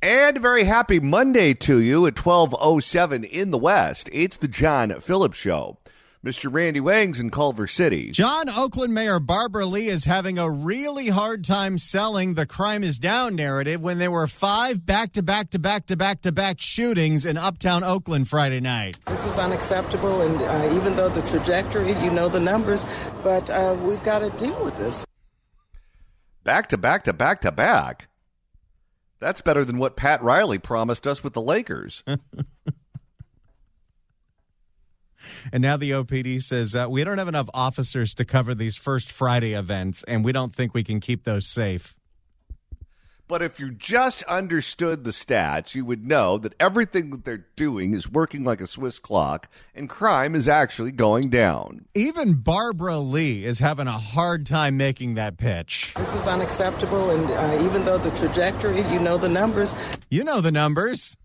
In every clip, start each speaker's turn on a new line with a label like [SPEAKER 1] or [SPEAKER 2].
[SPEAKER 1] And a very happy Monday to you at 12:07 in the West. It's the John Phillips Show. Mr. Randy Wangs in Culver City.
[SPEAKER 2] John, Oakland Mayor Barbara Lee is having a really hard time selling the crime is down narrative when there were 5 back-to-back shootings in uptown Oakland Friday night.
[SPEAKER 3] This is unacceptable, and even though the trajectory, you know the numbers, but we've got to deal with this.
[SPEAKER 1] Back. That's better than what Pat Riley promised us with the Lakers.
[SPEAKER 2] And now the OPD says we don't have enough officers to cover these first Friday events, and we don't think we can keep those safe.
[SPEAKER 1] But if you just understood the stats, you would know that everything that they're doing is working like a Swiss clock, and crime is actually going down.
[SPEAKER 2] Even Barbara Lee is having a hard time making that pitch.
[SPEAKER 3] This is unacceptable, and even though the trajectory, you know the numbers.
[SPEAKER 2] You know the numbers.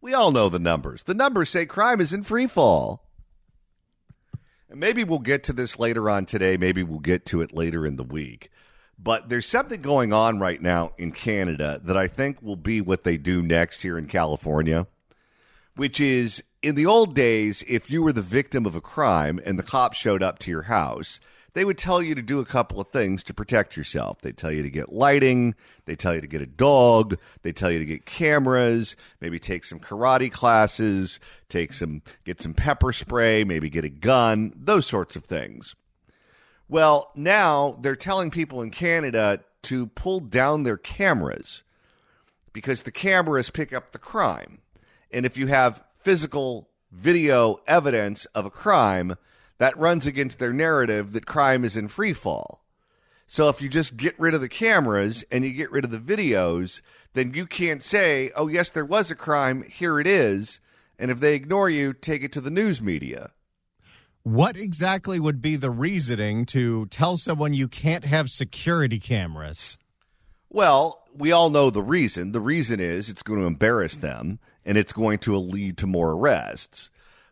[SPEAKER 1] We all know the numbers. The numbers say crime is in free fall. And maybe we'll get to this later on today. Maybe we'll get to it later in the week. But there's something going on right now in Canada that I think will be what they do next here in California, which is in the old days, if you were the victim of a crime and the cops showed up to your house, they would tell you to do a couple of things to protect yourself. They'd tell you to get lighting. They tell you to get a dog. They tell you to get cameras, maybe take some karate classes, get some pepper spray, maybe get a gun, those sorts of things. Well, now they're telling people in Canada to pull down their cameras because the cameras pick up the crime. And if you have physical video evidence of a crime, that runs against their narrative that crime is in free fall. So if you just get rid of the cameras and you get rid of the videos, then you can't say, oh, yes, there was a crime, here it is. And if they ignore you, take it to the news media.
[SPEAKER 2] What exactly would be the reasoning to tell someone you can't have security cameras?
[SPEAKER 1] Well, we all know the reason. The reason is it's going to embarrass them, and it's going to lead to more arrests.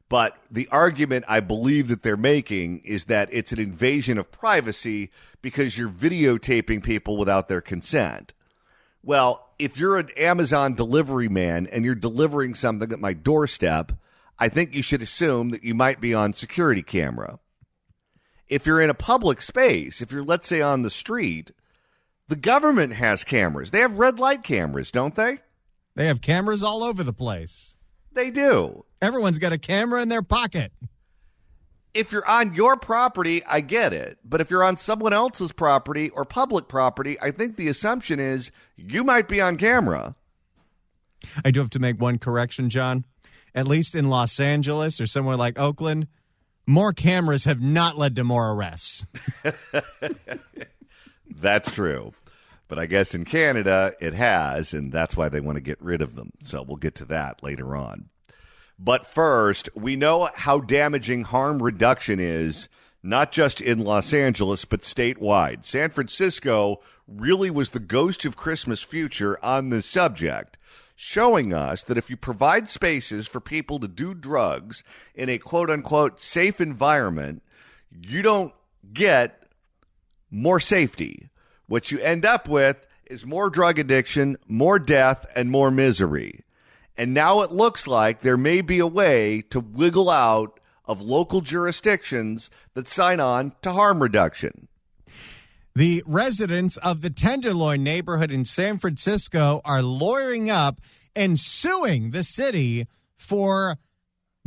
[SPEAKER 1] But the argument I believe that they're making is that it's an invasion of privacy because you're videotaping people without their consent. Well, if you're an Amazon delivery man and you're delivering something at my doorstep, I think you should assume that you might be on security camera. If you're in a public space, if you're, let's say, on the street, the government has cameras. They have red light cameras, don't they?
[SPEAKER 2] They have cameras all over the place.
[SPEAKER 1] They do.
[SPEAKER 2] Everyone's got a camera in their pocket.
[SPEAKER 1] If you're on your property, I get it. But if you're on someone else's property or public property, I think the assumption is you might be on camera.
[SPEAKER 2] I do have to make one correction, John. At least in Los Angeles or somewhere like Oakland, more cameras have not led to more arrests.
[SPEAKER 1] That's true. But I guess in Canada it has, and that's why they want to get rid of them. So we'll get to that later on. But first, we know how damaging harm reduction is, not just in Los Angeles, but statewide. San Francisco really was the ghost of Christmas future on this subject, showing us that if you provide spaces for people to do drugs in a quote-unquote safe environment, you don't get more safety. What you end up with is more drug addiction, more death, and more misery. And now it looks like there may be a way to wiggle out of local jurisdictions that sign on to harm reduction.
[SPEAKER 2] The residents of the Tenderloin neighborhood in San Francisco are lawyering up and suing the city for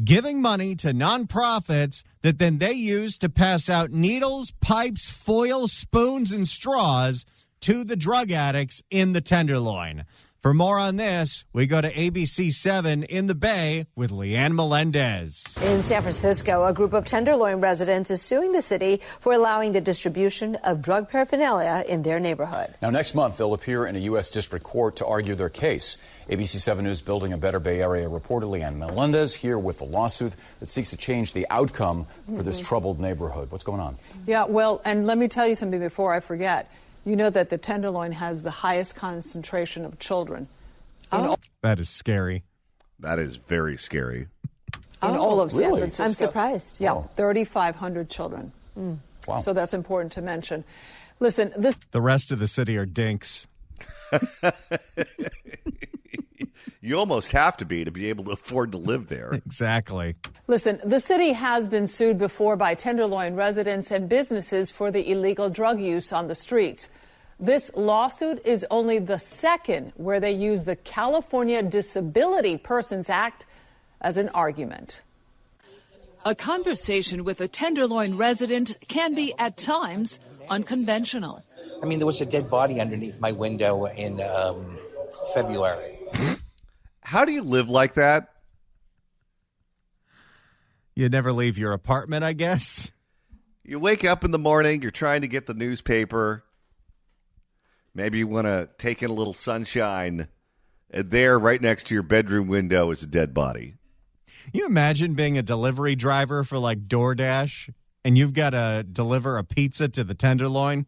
[SPEAKER 2] giving money to nonprofits that then they use to pass out needles, pipes, foil, spoons, and straws to the drug addicts in the Tenderloin. For more on this, we go to ABC 7 in the Bay with Leanne Melendez.
[SPEAKER 4] In San Francisco, a group of Tenderloin residents is suing the city for allowing the distribution of drug paraphernalia in their neighborhood.
[SPEAKER 5] Now, next month, they'll appear in a U.S. district court to argue their case. ABC 7 News Building a Better Bay Area reporter Leanne Melendez here with the lawsuit that seeks to change the outcome for this troubled neighborhood. What's going on?
[SPEAKER 6] Yeah, well, and let me tell you something before I forget. You know that the Tenderloin has the highest concentration of children.
[SPEAKER 2] That is scary.
[SPEAKER 1] That is very scary.
[SPEAKER 6] In all of San Francisco.
[SPEAKER 4] I'm surprised.
[SPEAKER 6] Yeah,
[SPEAKER 5] Wow.
[SPEAKER 6] 3,500 children.
[SPEAKER 5] Wow.
[SPEAKER 6] So that's important to mention. Listen,
[SPEAKER 2] The rest of the city are dinks.
[SPEAKER 1] You almost have to be able to afford to live there.
[SPEAKER 2] Exactly.
[SPEAKER 6] Listen, the city has been sued before by Tenderloin residents and businesses for the illegal drug use on the streets. This lawsuit is only the second where they use the California Disability Persons Act as an argument.
[SPEAKER 7] A conversation with a Tenderloin resident can be, at times, unconventional.
[SPEAKER 8] I mean, there was a dead body underneath my window in February.
[SPEAKER 1] How do you live like that?
[SPEAKER 2] You never leave your apartment, I guess.
[SPEAKER 1] You wake up in the morning, you're trying to get the newspaper. Maybe you want to take in a little sunshine. And there, right next to your bedroom window, is a dead body.
[SPEAKER 2] You imagine being a delivery driver for like DoorDash and you've got to deliver a pizza to the Tenderloin?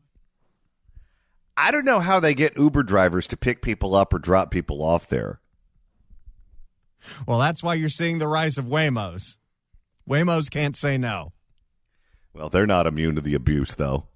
[SPEAKER 1] I don't know how they get Uber drivers to pick people up or drop people off there.
[SPEAKER 2] Well, that's why you're seeing the rise of Waymos. Waymos can't say no.
[SPEAKER 1] Well, they're not immune to the abuse, though.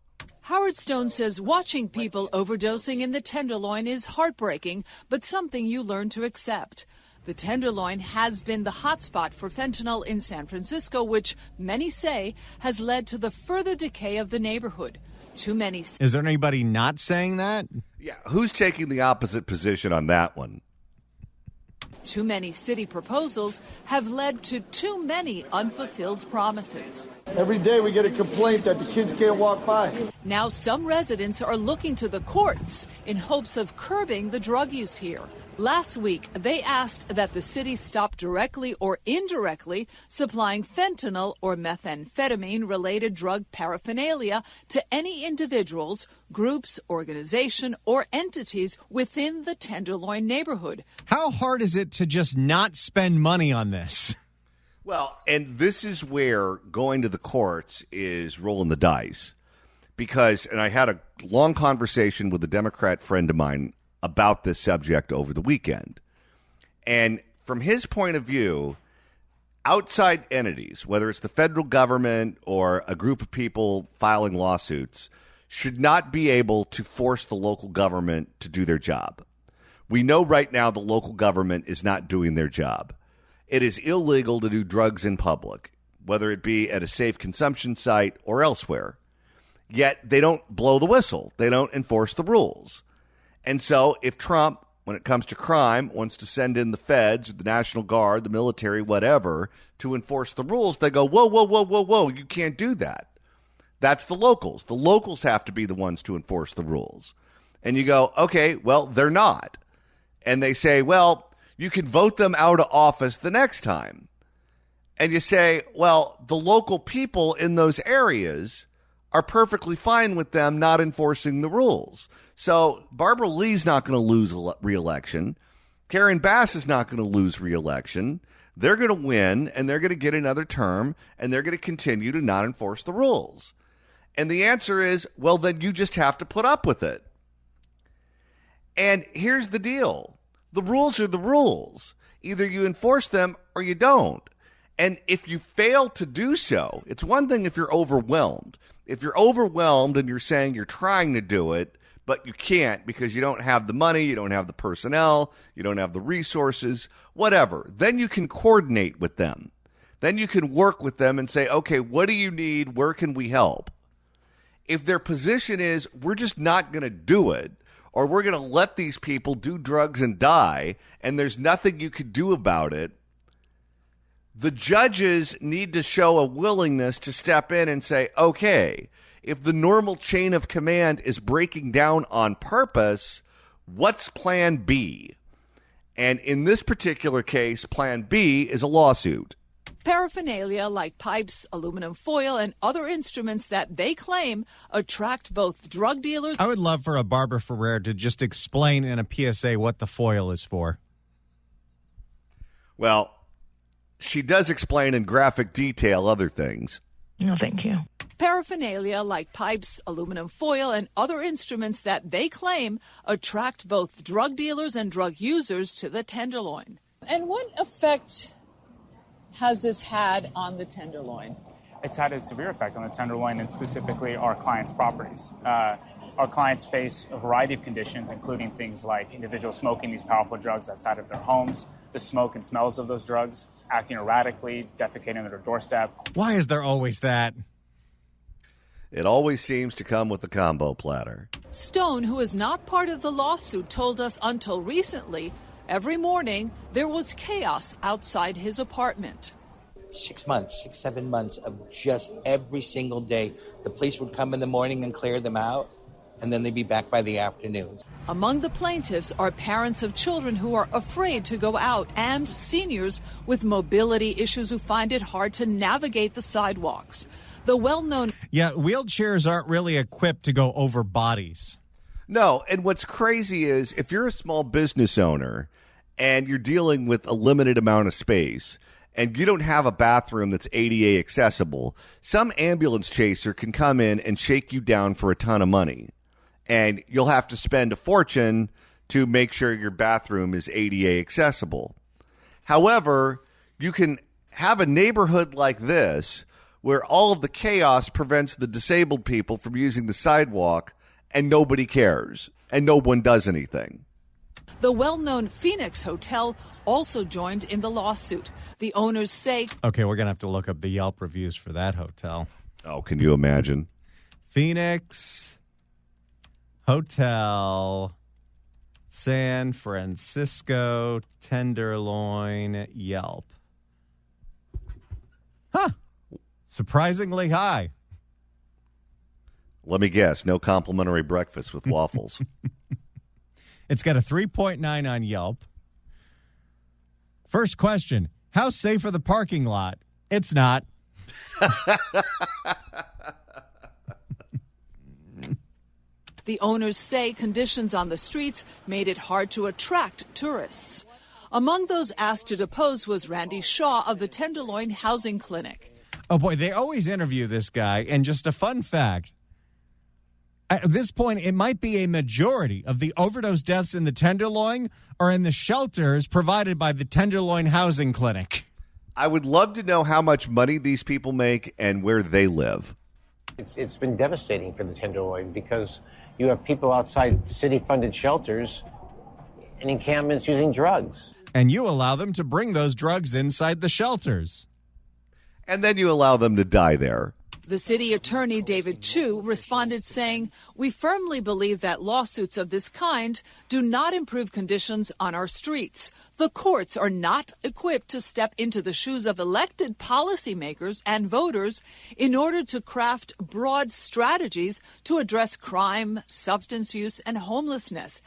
[SPEAKER 7] Howard Stone says watching people overdosing in the Tenderloin is heartbreaking, but something you learn to accept. The Tenderloin has been the hotspot for fentanyl in San Francisco, which many say has led to the further decay of the neighborhood. Too many.
[SPEAKER 2] Is there anybody not saying that?
[SPEAKER 1] Yeah, who's taking the opposite position on that one?
[SPEAKER 7] Too many city proposals have led to too many unfulfilled promises.
[SPEAKER 9] Every day we get a complaint that the kids can't walk by.
[SPEAKER 7] Now some residents are looking to the courts in hopes of curbing the drug use here. Last week, they asked that the city stop directly or indirectly supplying fentanyl or methamphetamine-related drug paraphernalia to any individuals, groups, organization, or entities within the Tenderloin neighborhood.
[SPEAKER 2] How hard is it to just not spend money on this?
[SPEAKER 1] Well, and this is where going to the courts is rolling the dice. Because, and I had a long conversation with a Democrat friend of mine about this subject over the weekend. And from his point of view, outside entities, whether it's the federal government or a group of people filing lawsuits, should not be able to force the local government to do their job. We know right now the local government is not doing their job. It is illegal to do drugs in public, whether it be at a safe consumption site or elsewhere. Yet they don't blow the whistle. They don't enforce the rules. And so if Trump, when it comes to crime, wants to send in the feds, the National Guard, the military, whatever, to enforce the rules, they go, whoa, whoa, whoa, whoa, whoa, you can't do that. That's the locals. The locals have to be the ones to enforce the rules. And you go, okay, well, they're not. And they say, well, you can vote them out of office the next time. And you say, well, the local people in those areas are perfectly fine with them not enforcing the rules. So Barbara Lee's not going to lose re-election. Karen Bass is not going to lose re-election. They're going to win, and they're going to get another term, and they're going to continue to not enforce the rules. And the answer is, well, then you just have to put up with it. And here's the deal. The rules are the rules. Either you enforce them or you don't. And if you fail to do so, it's one thing if you're overwhelmed. If you're overwhelmed and you're saying you're trying to do it, but you can't because you don't have the money, you don't have the personnel, you don't have the resources, whatever, then you can coordinate with them. Then you can work with them and say, okay, what do you need? Where can we help? If their position is we're just not going to do it, or we're going to let these people do drugs and die, and there's nothing you could do about it, the judges need to show a willingness to step in and say, okay, if the normal chain of command is breaking down on purpose, what's plan B? And in this particular case, plan B is a lawsuit.
[SPEAKER 7] Paraphernalia like pipes, aluminum foil, and other instruments that they claim attract both drug dealers.
[SPEAKER 2] I would love for a Barbara Ferrer to just explain in a PSA what the foil is for.
[SPEAKER 1] Well, she does explain in graphic detail other things.
[SPEAKER 10] No, thank you.
[SPEAKER 7] Paraphernalia like pipes, aluminum foil, and other instruments that they claim attract both drug dealers and drug users to the Tenderloin.
[SPEAKER 6] And what effect has this had on the Tenderloin?
[SPEAKER 11] It's had a severe effect on the Tenderloin and specifically our clients' properties.
[SPEAKER 10] Our clients face a variety of conditions, including things like individuals smoking these powerful drugs outside of their homes, the smoke and smells of those drugs, acting erratically, defecating on their doorstep.
[SPEAKER 2] Why is there always that?
[SPEAKER 1] It always seems to come with a combo platter.
[SPEAKER 7] Stone, who is not part of the lawsuit, told us until recently, every morning there was chaos outside his apartment.
[SPEAKER 8] 6 months, 7 months of just every single day. The police would come in the morning and clear them out, and then they'd be back by the afternoon.
[SPEAKER 7] Among the plaintiffs are parents of children who are afraid to go out and seniors with mobility issues who find it hard to navigate the sidewalks. The well-known...
[SPEAKER 2] Yeah, wheelchairs aren't really equipped to go over bodies.
[SPEAKER 1] No, and what's crazy is if you're a small business owner and you're dealing with a limited amount of space and you don't have a bathroom that's ADA accessible, some ambulance chaser can come in and shake you down for a ton of money. And you'll have to spend a fortune to make sure your bathroom is ADA accessible. However, you can have a neighborhood like this where all of the chaos prevents the disabled people from using the sidewalk and nobody cares and no one does anything.
[SPEAKER 7] The well-known Phoenix Hotel also joined in the lawsuit. The owners say...
[SPEAKER 2] Okay, we're going to have to look up the Yelp reviews for that hotel.
[SPEAKER 1] Oh, can you imagine?
[SPEAKER 2] Phoenix Hotel, San Francisco, Tenderloin, Yelp. Huh. Surprisingly high.
[SPEAKER 1] Let me guess, no complimentary breakfast with waffles.
[SPEAKER 2] It's got a 3.9 on Yelp. First question, how safe are the parking lot? It's not.
[SPEAKER 7] The owners say conditions on the streets made it hard to attract tourists. Among those asked to depose was Randy Shaw of the Tenderloin Housing Clinic.
[SPEAKER 2] Oh, boy, they always interview this guy. And just a fun fact, at this point, it might be a majority of the overdose deaths in the Tenderloin are in the shelters provided by the Tenderloin Housing Clinic.
[SPEAKER 1] I would love to know how much money these people make and where they live.
[SPEAKER 11] It's been devastating for the Tenderloin because you have people outside city-funded shelters and encampments using drugs.
[SPEAKER 2] And you allow them to bring those drugs inside the shelters.
[SPEAKER 1] And then you allow them to die there.
[SPEAKER 7] The city attorney, David Chu, responded saying, "We firmly believe that lawsuits of this kind do not improve conditions on our streets. The courts are not equipped to step into the shoes of elected policymakers and voters in order to craft broad strategies to address crime, substance use, and homelessness."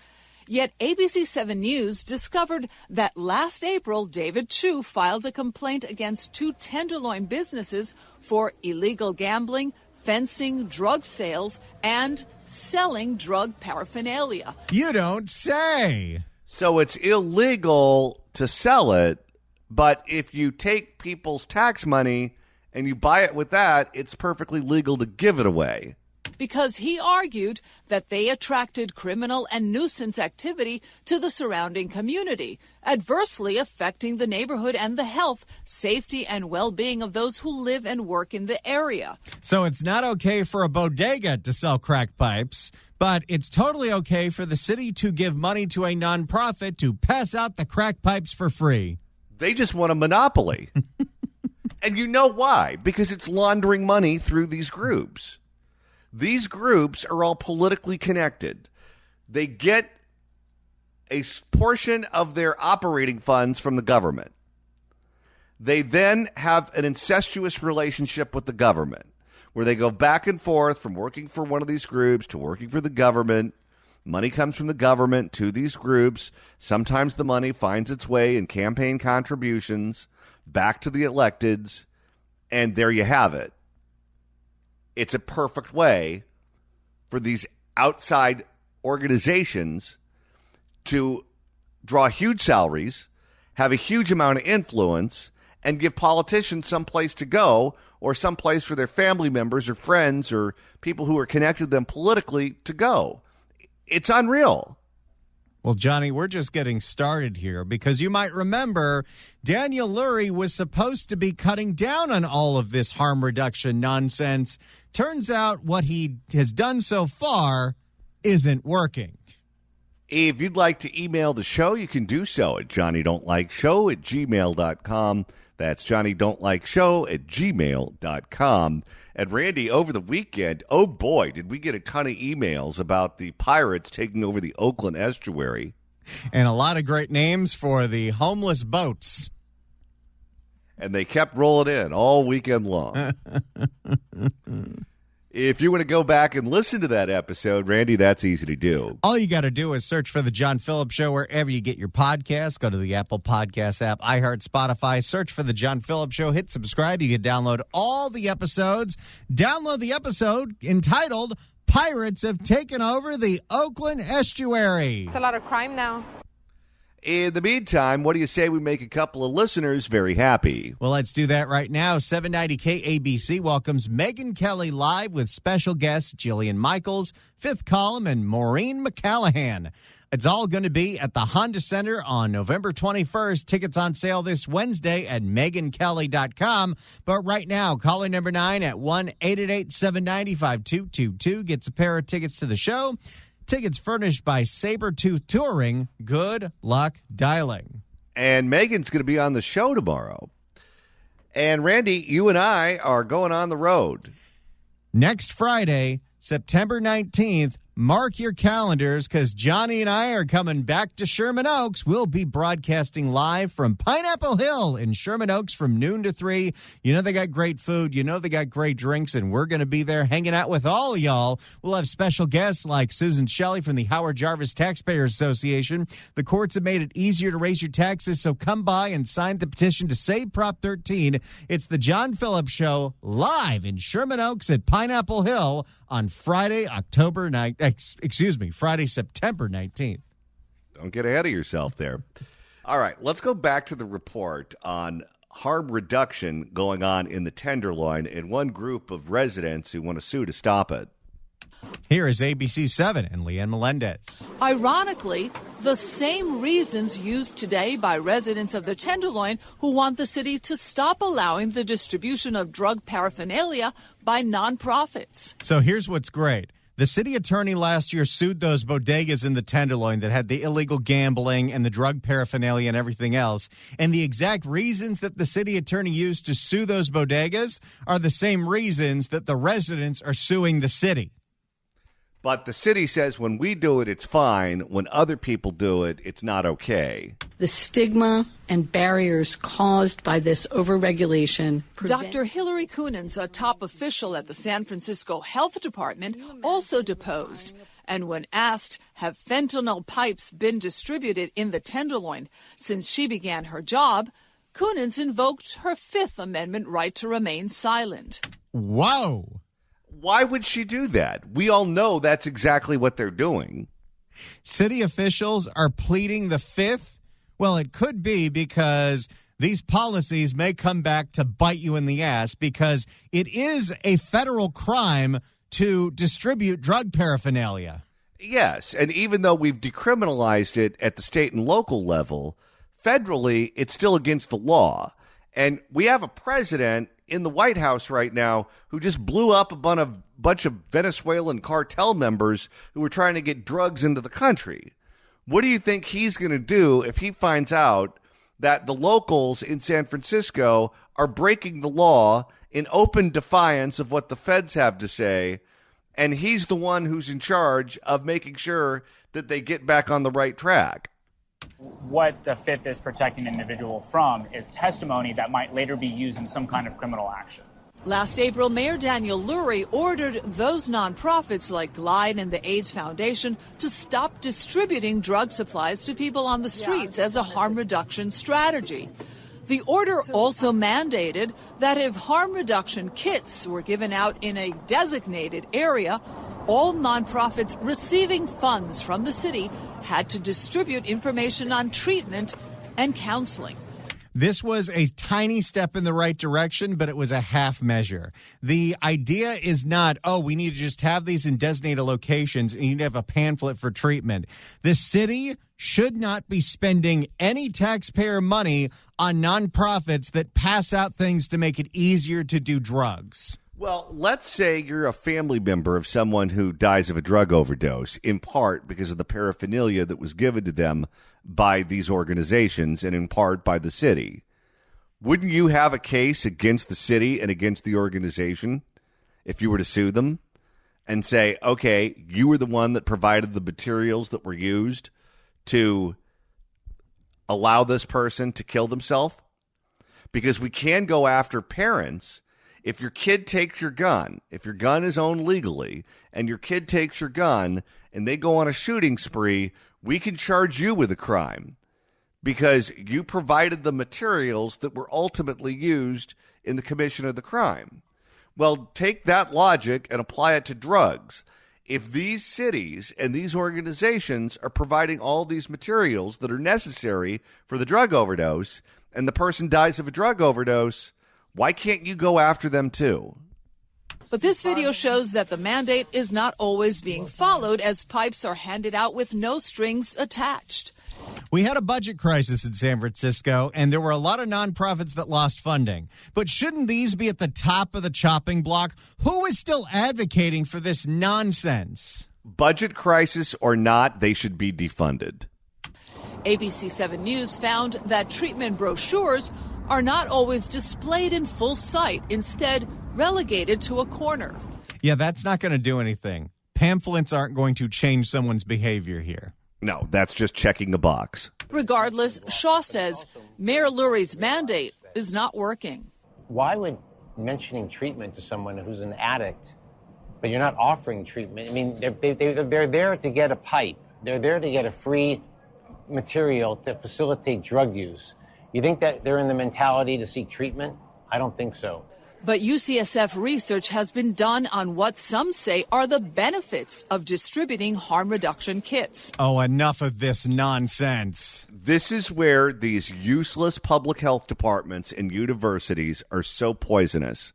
[SPEAKER 7] Yet ABC 7 News discovered that last April, David Chu filed a complaint against 2 Tenderloin businesses for illegal gambling, fencing, drug sales, and selling drug paraphernalia.
[SPEAKER 2] You don't say.
[SPEAKER 1] So it's illegal to sell it, but if you take people's tax money and you buy it with that, it's perfectly legal to give it away.
[SPEAKER 7] Because he argued that they attracted criminal and nuisance activity to the surrounding community, adversely affecting the neighborhood and the health, safety, and well-being of those who live and work in the area.
[SPEAKER 2] So it's not okay for a bodega to sell crack pipes, but it's totally okay for the city to give money to a nonprofit to pass out the crack pipes for free.
[SPEAKER 1] They just want a monopoly. And you know why? Because it's laundering money through these groups. These groups are all politically connected. They get a portion of their operating funds from the government. They then have an incestuous relationship with the government where they go back and forth from working for one of these groups to working for the government. Money comes from the government to these groups. Sometimes the money finds its way in campaign contributions back to the electeds, and there you have it. It's a perfect way for these outside organizations to draw huge salaries, have a huge amount of influence, and give politicians some place to go or some place for their family members or friends or people who are connected to them politically to go. It's unreal.
[SPEAKER 2] Well, Johnny, we're just getting started here because you might remember Daniel Lurie was supposed to be cutting down on all of this harm reduction nonsense. Turns out what he has done so far isn't working.
[SPEAKER 1] If you'd like to email the show, you can do so at johnnydon'tlikeshow@gmail.com. That's johnnydon'tlikeshow@gmail.com. And Randy, over the weekend, oh boy, did we get a ton of emails about the pirates taking over the Oakland estuary.
[SPEAKER 2] And a lot of great names for the homeless boats.
[SPEAKER 1] And they kept rolling in all weekend long. If you want to go back and listen to that episode, Randy, that's easy to do.
[SPEAKER 2] All you got to do is search for The John Phillips Show wherever you get your podcasts. Go to the Apple Podcast app, iHeart, Spotify. Search for The John Phillips Show. Hit subscribe. You can download all the episodes. Download the episode entitled Pirates Have Taken Over the Oakland Estuary.
[SPEAKER 12] It's a lot of crime now.
[SPEAKER 1] In the meantime, what do you say we make a couple of listeners very happy?
[SPEAKER 2] Well, let's do that right now. 790 KABC welcomes Megyn Kelly live with special guests Jillian Michaels, Fifth Column, and Maureen McCallahan. It's all going to be at the Honda Center on November 21st. Tickets on sale this Wednesday at megankelly.com. But right now, caller number 9 at 1-888-790-5222 gets a pair of tickets to the show. Tickets furnished by Sabretooth Touring. Good luck dialing.
[SPEAKER 1] And Megan's going to be on the show tomorrow. And Randy, you and I are going on the road.
[SPEAKER 2] Next Friday, September 19th, mark your calendars because Johnny and I are coming back to Sherman Oaks. We'll be broadcasting live from Pineapple Hill in Sherman Oaks from noon to 3. You know they got great food. You know they got great drinks, and we're going to be there hanging out with all of y'all. We'll have special guests like Susan Shelley from the Howard Jarvis Taxpayers Association. The courts have made it easier to raise your taxes, so come by and sign the petition to save Prop 13. It's the John Phillips Show live in Sherman Oaks at Pineapple Hill on Friday, Friday, September 19th.
[SPEAKER 1] Don't get ahead of yourself there. All right, let's go back to the report on harm reduction going on in the Tenderloin and one group of residents who want to sue to stop it.
[SPEAKER 2] Here is ABC 7 and Leanne Melendez.
[SPEAKER 7] Ironically, the same reasons used today by residents of the Tenderloin who want the city to stop allowing the distribution of drug paraphernalia by nonprofits.
[SPEAKER 2] So here's what's great. The city attorney last year sued those bodegas in the Tenderloin that had the illegal gambling and the drug paraphernalia and everything else. And the exact reasons that the city attorney used to sue those bodegas are the same reasons that the residents are suing the city.
[SPEAKER 1] But the city says when we do it, it's fine. When other people do it, it's not okay.
[SPEAKER 13] The stigma and barriers caused by this overregulation.
[SPEAKER 7] Dr. Hillary Coonens, a top official at the San Francisco Health Department, also deposed. And when asked, have fentanyl pipes been distributed in the Tenderloin since she began her job, Coonens invoked her Fifth Amendment right to remain silent.
[SPEAKER 2] Whoa.
[SPEAKER 1] Why would she do that? We all know that's exactly what they're doing.
[SPEAKER 2] City officials are pleading the Fifth? Well, it could be because these policies may come back to bite you in the ass because it is a federal crime to distribute drug paraphernalia.
[SPEAKER 1] Yes, and even though we've decriminalized it at the state and local level, federally, it's still against the law. And we have a president in the White House right now who just blew up a bunch of Venezuelan cartel members who were trying to get drugs into the country. What do you think he's going to do if he finds out that the locals in San Francisco are breaking the law in open defiance of what the feds have to say, and he's the one who's in charge of making sure that they get back on the right track?
[SPEAKER 10] What the Fifth is protecting an individual from is testimony that might later be used in some kind of criminal action.
[SPEAKER 7] Last April, Mayor Daniel Lurie ordered those nonprofits like Glide and the AIDS Foundation to stop distributing drug supplies to people on the streets as a harm reduction strategy. The order also mandated that if harm reduction kits were given out in a designated area, all nonprofits receiving funds from the city had to distribute information on treatment and counseling.
[SPEAKER 2] This was a tiny step in the right direction, but it was a half measure. The idea is not, we need to just have these in designated locations and you need to have a pamphlet for treatment. The city should not be spending any taxpayer money on nonprofits that pass out things to make it easier to do drugs.
[SPEAKER 1] Well, let's say you're a family member of someone who dies of a drug overdose, in part because of the paraphernalia that was given to them by these organizations and in part by the city. Wouldn't you have a case against the city and against the organization if you were to sue them and say, okay, you were the one that provided the materials that were used to allow this person to kill themselves? Because we can go after parents. If your kid takes your gun, if your gun is owned legally, and your kid takes your gun and they go on a shooting spree, we can charge you with a crime because you provided the materials that were ultimately used in the commission of the crime. Well, take that logic and apply it to drugs. If these cities and these organizations are providing all these materials that are necessary for the drug overdose, and the person dies of a drug overdose, why can't you go after them too?
[SPEAKER 7] But this video shows that the mandate is not always being followed as pipes are handed out with no strings attached.
[SPEAKER 2] We had a budget crisis in San Francisco, and there were a lot of nonprofits that lost funding. But shouldn't these be at the top of the chopping block? Who is still advocating for this nonsense?
[SPEAKER 1] Budget crisis or not, they should be defunded.
[SPEAKER 7] ABC 7 News found that treatment brochures are not always displayed in full sight, instead relegated to a corner.
[SPEAKER 2] Yeah, that's not going to do anything. Pamphlets aren't going to change someone's behavior here.
[SPEAKER 1] No, that's just checking a box.
[SPEAKER 7] Regardless, Shaw says Mayor Lurie's mandate is not working.
[SPEAKER 11] Why would mentioning treatment to someone who's an addict, but you're not offering treatment? I mean, they're there to get a pipe. They're there to get a free material to facilitate drug use. You think that they're in the mentality to seek treatment? I don't think so.
[SPEAKER 7] But UCSF research has been done on what some say are the benefits of distributing harm reduction kits.
[SPEAKER 2] Oh, enough of this nonsense.
[SPEAKER 1] This is where these useless public health departments and universities are so poisonous,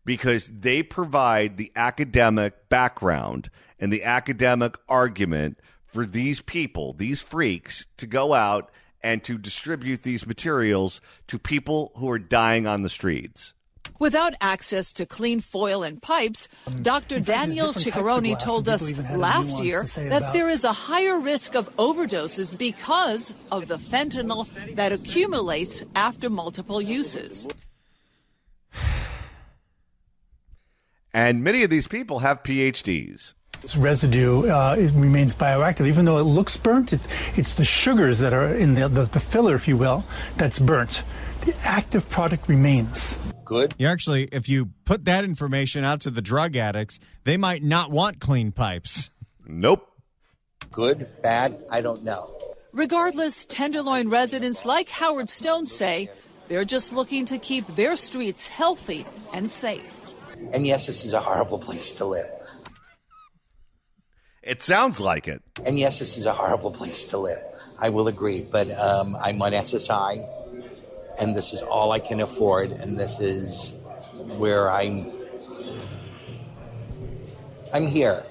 [SPEAKER 1] because they provide the academic background and the academic argument for these people, these freaks, to go out and to distribute these materials to people who are dying on the streets.
[SPEAKER 7] Without access to clean foil and pipes, Dr. Daniel Ciccaroni told us last year that there is a higher risk of overdoses because of the fentanyl that accumulates after multiple uses.
[SPEAKER 1] And many of these people have PhDs.
[SPEAKER 12] This residue it remains bioactive. Even though it looks burnt, it's the sugars that are in the filler, if you will, that's burnt. The active product remains.
[SPEAKER 8] Good.
[SPEAKER 2] You actually, if you put that information out to the drug addicts, they might not want clean pipes.
[SPEAKER 1] Nope.
[SPEAKER 8] Good, bad, I don't know.
[SPEAKER 7] Regardless, Tenderloin residents like Howard Stone say they're just looking to keep their streets healthy and safe.
[SPEAKER 8] And yes, this is a horrible place to live.
[SPEAKER 1] It sounds like it.
[SPEAKER 8] And yes, this is a horrible place to live. I will agree, but I'm on SSI, and this is all I can afford, and this is where I'm here.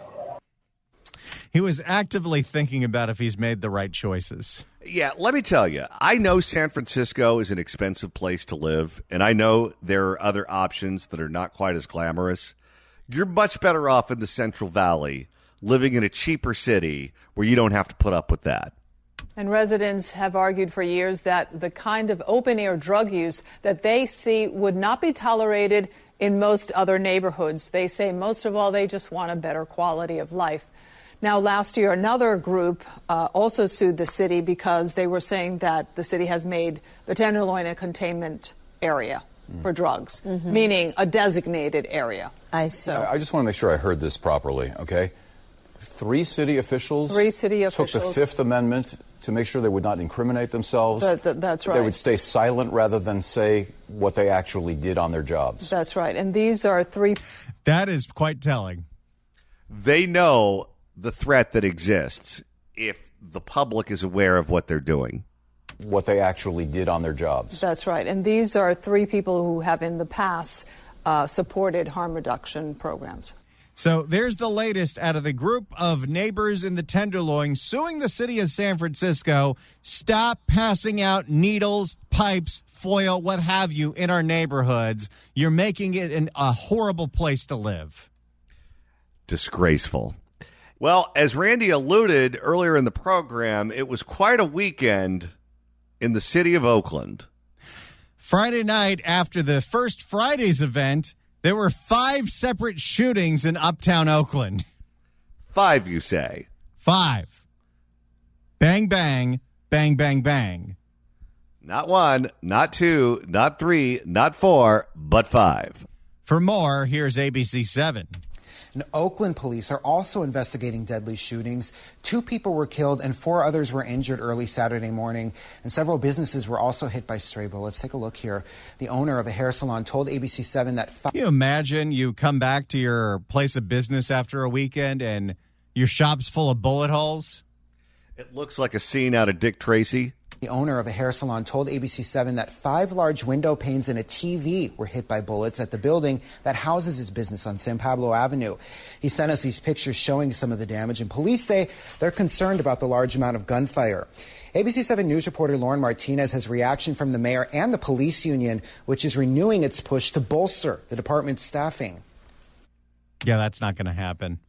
[SPEAKER 2] He was actively thinking about if he's made the right choices.
[SPEAKER 1] Yeah, let me tell you, I know San Francisco is an expensive place to live, and I know there are other options that are not quite as glamorous. You're much better off in the Central Valley, living in a cheaper city where you don't have to put up with that.
[SPEAKER 6] And residents have argued for years that the kind of open-air drug use that they see would not be tolerated in most other neighborhoods. They say most of all, they just want a better quality of life. Now, last year, another group also sued the city because they were saying that the city has made the Tenderloin a containment area for drugs, meaning a designated area.
[SPEAKER 4] I see.
[SPEAKER 5] I just want to make sure I heard this properly, okay? Three city officials took the Fifth Amendment to make sure they would not incriminate themselves.
[SPEAKER 6] That's right.
[SPEAKER 5] They would stay silent rather than say what they actually did on their jobs.
[SPEAKER 6] That's right. And these are three.
[SPEAKER 2] That is quite telling.
[SPEAKER 1] They know the threat that exists if the public is aware of what they're doing.
[SPEAKER 5] What they actually did on their jobs.
[SPEAKER 6] That's right. And these are three people who have in the past supported harm reduction programs.
[SPEAKER 2] So there's the latest out of the group of neighbors in the Tenderloin suing the city of San Francisco. Stop passing out needles, pipes, foil, what have you, in our neighborhoods. You're making it a horrible place to live.
[SPEAKER 1] Disgraceful. Well, as Randy alluded earlier in the program, it was quite a weekend in the city of Oakland.
[SPEAKER 2] Friday night, after the First Fridays event, there were 5 separate shootings in uptown Oakland.
[SPEAKER 1] 5, you say?
[SPEAKER 2] 5. Bang, bang, bang, bang, bang.
[SPEAKER 1] Not 1, not 2, not 3, not 4, but 5.
[SPEAKER 2] For more, here's ABC 7.
[SPEAKER 14] And Oakland police are also investigating deadly shootings. 2 people were killed and 4 others were injured early Saturday morning. And several businesses were also hit by stray bullets. Take a look here. The owner of a hair salon told ABC 7 that...
[SPEAKER 2] Can you imagine you come back to your place of business after a weekend and your shop's full of bullet holes?
[SPEAKER 1] It looks like a scene out of Dick Tracy.
[SPEAKER 14] The owner of a hair salon told ABC 7 that 5 large window panes and a TV were hit by bullets at the building that houses his business on San Pablo Avenue. He sent us these pictures showing some of the damage, and police say they're concerned about the large amount of gunfire. ABC 7 News reporter Lauren Martinez has reaction from the mayor and the police union, which is renewing its push to bolster the department's staffing.
[SPEAKER 2] Yeah, that's not going to happen.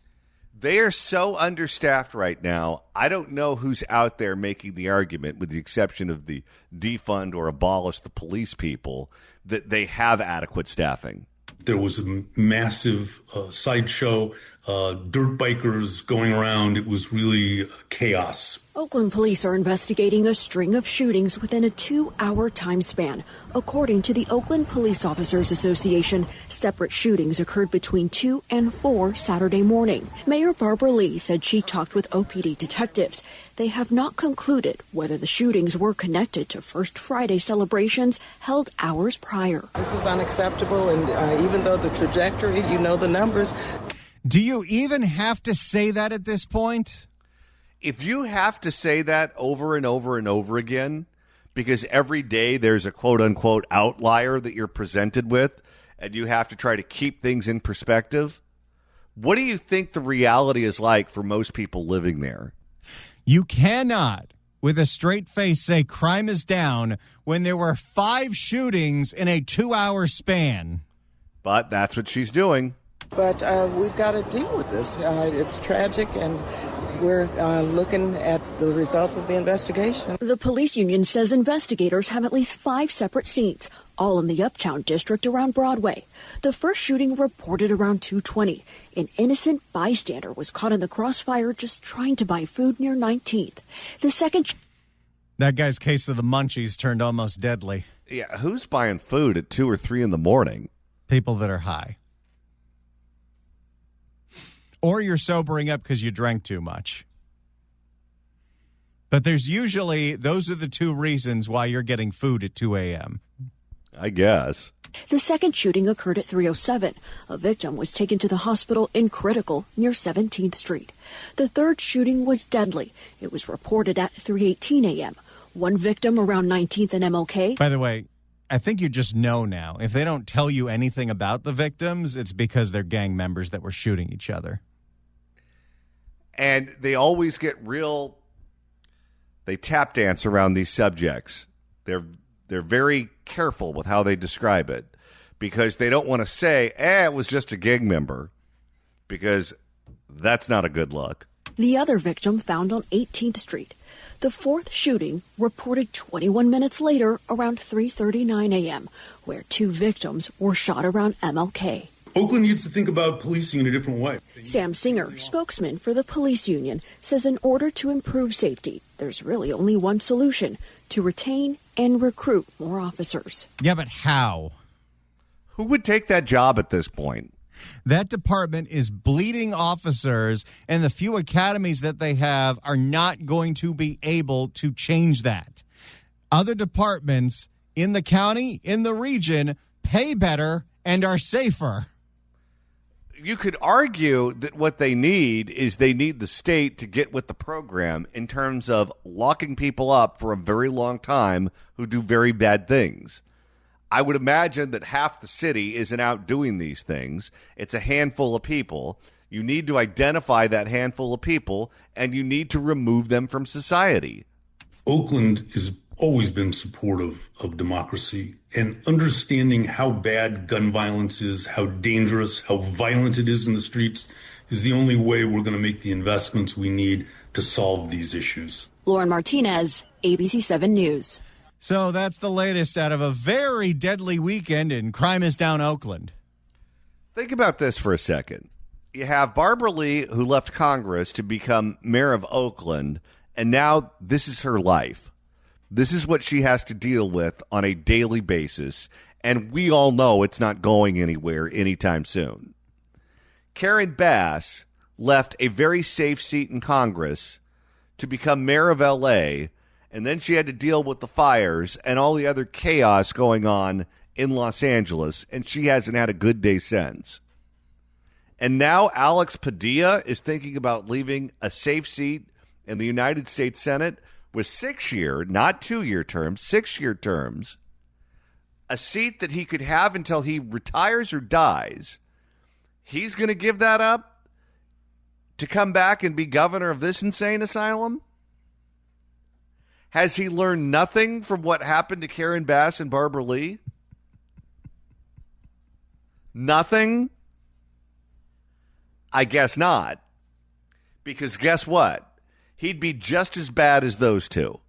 [SPEAKER 1] They are so understaffed right now. I don't know who's out there making the argument, with the exception of the defund or abolish the police people, that they have adequate staffing.
[SPEAKER 15] There was a massive sideshow, dirt bikers going around. It was really chaos.
[SPEAKER 16] Oakland police are investigating a string of shootings within a 2-hour time span. According to the Oakland Police Officers Association, separate shootings occurred between 2 and 4 Saturday morning. Mayor Barbara Lee said she talked with OPD detectives. They have not concluded whether the shootings were connected to First Friday celebrations held hours prior.
[SPEAKER 3] This is unacceptable, and even though the trajectory, you know the numbers.
[SPEAKER 2] Do you even have to say that at this point?
[SPEAKER 1] If you have to say that over and over and over again, because every day there's a quote-unquote outlier that you're presented with, and you have to try to keep things in perspective, what do you think the reality is like for most people living there?
[SPEAKER 2] You cannot, with a straight face, say crime is down when there were 5 shootings in a 2-hour span.
[SPEAKER 1] But that's what she's doing.
[SPEAKER 3] But we've got to deal with this. It's tragic, and we're looking at the results of the investigation.
[SPEAKER 16] The police union says investigators have at least 5 separate scenes, all in the Uptown district around Broadway. The first shooting reported around 2:20. An innocent bystander was caught in the crossfire just trying to buy food near 19th. The second...
[SPEAKER 2] That guy's case of the munchies turned almost deadly.
[SPEAKER 1] Yeah, who's buying food at 2 or 3 in the morning?
[SPEAKER 2] People that are high. Or you're sobering up because you drank too much. But those are the 2 reasons why you're getting food at 2 a.m.
[SPEAKER 1] I guess.
[SPEAKER 16] The second shooting occurred at 3:07. A victim was taken to the hospital in critical near 17th Street. The third shooting was deadly. It was reported at 3:18 a.m. One victim around 19th and MLK.
[SPEAKER 2] By the way, I think you just know now. If they don't tell you anything about the victims, it's because they're gang members that were shooting each other.
[SPEAKER 1] And they always get they tap dance around these subjects. They're very careful with how they describe it because they don't want to say, it was just a gang member, because that's not a good look.
[SPEAKER 16] The other victim found on 18th Street. The fourth shooting reported 21 minutes later around 3:39 a.m., where 2 victims were shot around MLK.
[SPEAKER 15] Oakland needs to think about policing in a different way.
[SPEAKER 16] Sam Singer, spokesman for the police union, says in order to improve safety, there's really only one solution: to retain and recruit more officers.
[SPEAKER 2] Yeah, but how?
[SPEAKER 1] Who would take that job at this point?
[SPEAKER 2] That department is bleeding officers, and the few academies that they have are not going to be able to change that. Other departments in the county, in the region, pay better and are safer.
[SPEAKER 1] You could argue that what they need is they need the state to get with the program in terms of locking people up for a very long time who do very bad things. I would imagine that half the city isn't out doing these things. It's a handful of people. You need to identify that handful of people, and you need to remove them from society.
[SPEAKER 15] Oakland has always been supportive of democracy, and understanding how bad gun violence is, how dangerous, how violent it is in the streets is the only way we're going to make the investments we need to solve these issues.
[SPEAKER 16] Lauren Martinez, ABC 7 News.
[SPEAKER 2] So that's the latest out of a very deadly weekend in Crime is Down Oakland.
[SPEAKER 1] Think about this for a second. You have Barbara Lee, who left Congress to become mayor of Oakland, and now this is her life. This is what she has to deal with on a daily basis, and we all know it's not going anywhere anytime soon. Karen Bass left a very safe seat in Congress to become mayor of L.A., and then she had to deal with the fires and all the other chaos going on in Los Angeles, and she hasn't had a good day since. And now Alex Padilla is thinking about leaving a safe seat in the United States Senate with 6-year, not 2-year terms, 6-year terms, a seat that he could have until he retires or dies. He's going to give that up to come back and be governor of this insane asylum? Has he learned nothing from what happened to Karen Bass and Barbara Lee? Nothing? I guess not. Because guess what? He'd be just as bad as those two.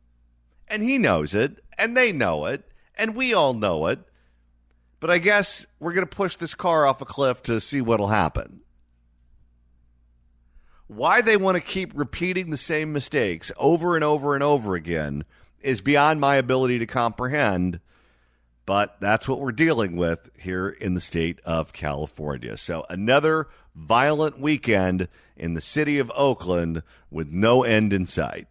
[SPEAKER 1] And he knows it, and they know it, and we all know it. But I guess we're going to push this car off a cliff to see what'll happen. Why they want to keep repeating the same mistakes over and over and over again is beyond my ability to comprehend, but that's what we're dealing with here in the state of California. So another violent weekend in the city of Oakland with no end in sight.